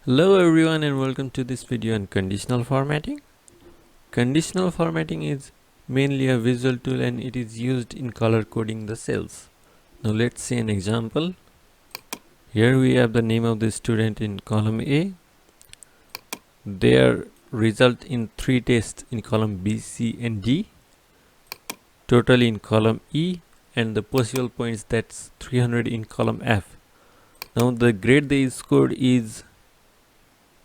Hello everyone and welcome to this video on conditional formatting. Conditional formatting is mainly a visual tool and it is used in color coding the cells. Now let's see an example. Here we have the name of the student in column A, their result in 3 tests in column B, C and D, total in column E, and the possible points, that's 300 in column F. Now the grade they scored is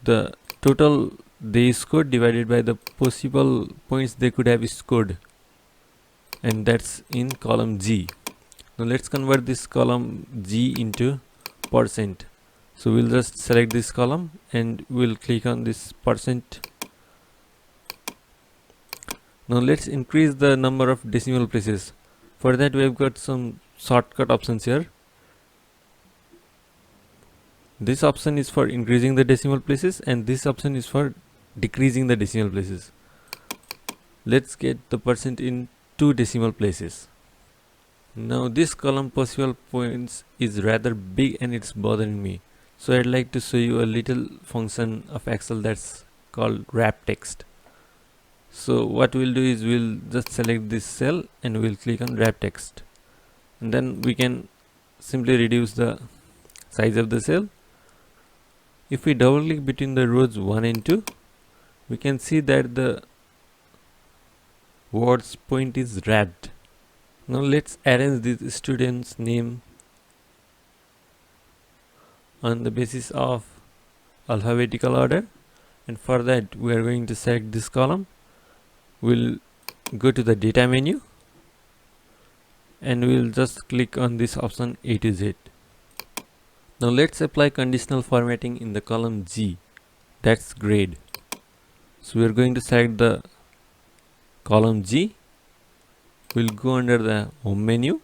the total they scored divided by the possible points they could have scored, and that's in column G. Now let's convert this column G into percent. So we'll just select this column and we'll click on this percent. Now let's increase the number of decimal places. For that we have got some shortcut options here. This option is for increasing the decimal places and this option is for decreasing the decimal places. Let's get the percent in 2 decimal places. Now this column possible points is rather big and it's bothering me. So I'd like to show you a little function of Excel that's called wrap text. So what we'll do is we'll just select this cell and we'll click on wrap text. And then we can simply reduce the size of the cell. If we double click between the rows 1 and 2, we can see that the words point is wrapped. Now let's arrange this student's name on the basis of alphabetical order, and for that we are going to select this column. We'll go to the data menu and we'll just click on this option A to Z. Now let's apply conditional formatting in the column G, that's grade. So we are going to select the column G. We'll go under the home menu,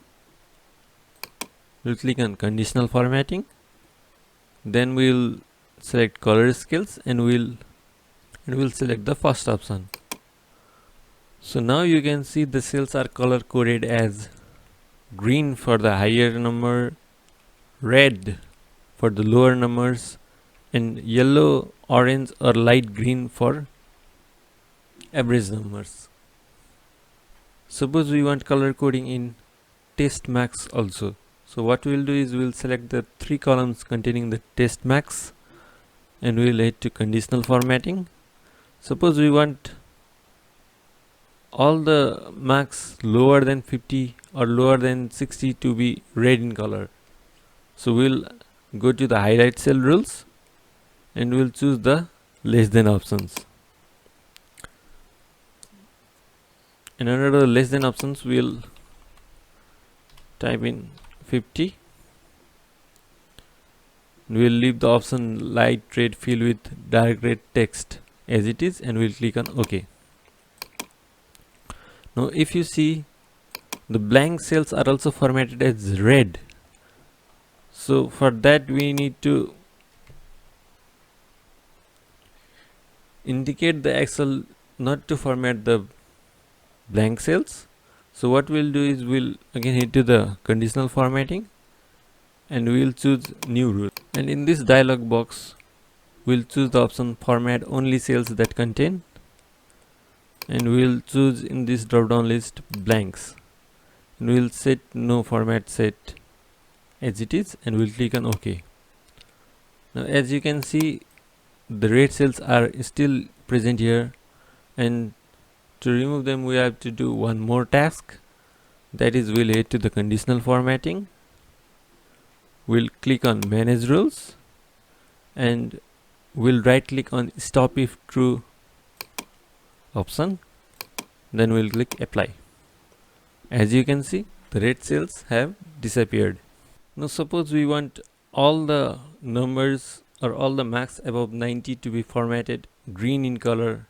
we'll click on conditional formatting, then we'll select color scales and we'll select the first option. So now you can see the cells are color coded as green for the higher number, red for the lower numbers, and yellow, orange or light green for average numbers. Suppose we want color coding in test max also. So what we'll do is we'll select the 3 columns containing the test max and we'll head to conditional formatting. Suppose we want all the max lower than 50 or lower than 60 to be red in color. So we'll go to the highlight cell rules and we'll choose the less than options. And under the less than options we'll type in 50. We'll leave the option light red fill with dark red text as it is and we'll click on OK. Now if you see, the blank cells are also formatted as red. So for that we need to indicate the Excel not to format the blank cells. So what we'll do is we'll again head to the conditional formatting and we'll choose new rule, and in this dialog box we'll choose the option format only cells that contain, and we'll choose in this drop down list blanks, and we'll set no format set as it is and we'll click on OK. Now as you can see, the red cells are still present here, and to remove them we have to do one more task, that is we'll head to the conditional formatting, we'll click on manage rules and we'll right click on stop if true option, then we'll click apply. As you can see, the red cells have disappeared. Now suppose we want all the numbers or all the max above 90 to be formatted green in color.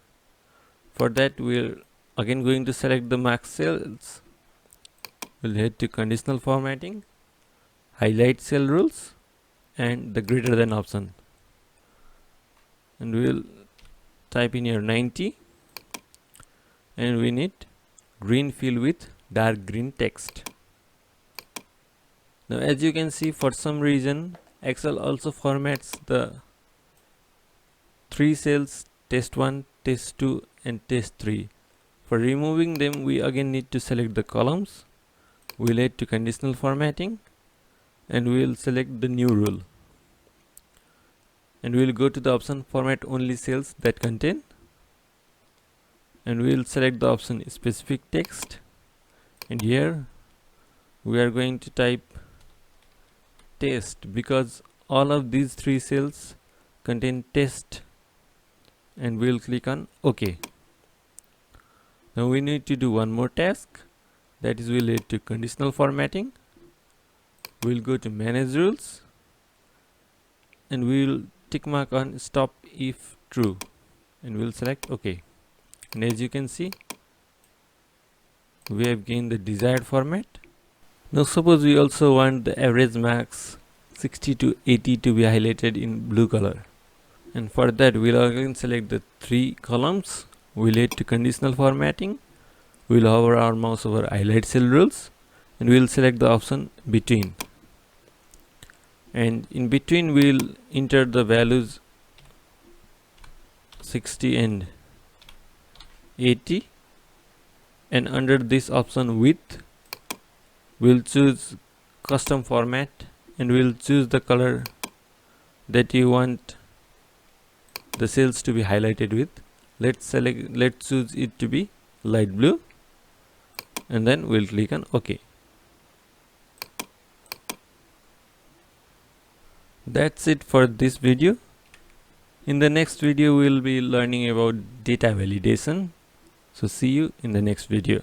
For that we're again going to select the max cells. We'll head to conditional formatting, highlight cell rules and the greater than option, and we'll type in here 90 and we need green fill with dark green text. Now as you can see, for some reason Excel also formats the three cells, test 1, test 2 and test 3. For removing them, we again need to select the columns. We'll head to conditional formatting and we'll select the new rule. And we'll go to the option format only cells that contain, and we'll select the option specific text, and here we are going to type test because all of these three cells contain test, and we'll click on OK. Now we need to do one more task, that is we'll head to conditional formatting, we'll go to manage rules and we'll tick mark on stop if true and we'll select OK. And as you can see, we have gained the desired format. Now suppose we also want the average marks 60 to 80 to be highlighted in blue color, and for that we'll again select the three columns. We'll head to conditional formatting, we'll hover our mouse over highlight cell rules and we'll select the option between, and in between we'll enter the values 60 and 80, and under this option width we'll choose custom format and we'll choose the color that you want the cells to be highlighted with. Let's choose it to be light blue and then we'll click on OK. That's it for this video. In the next video we'll be learning about data validation. So see you in the next video.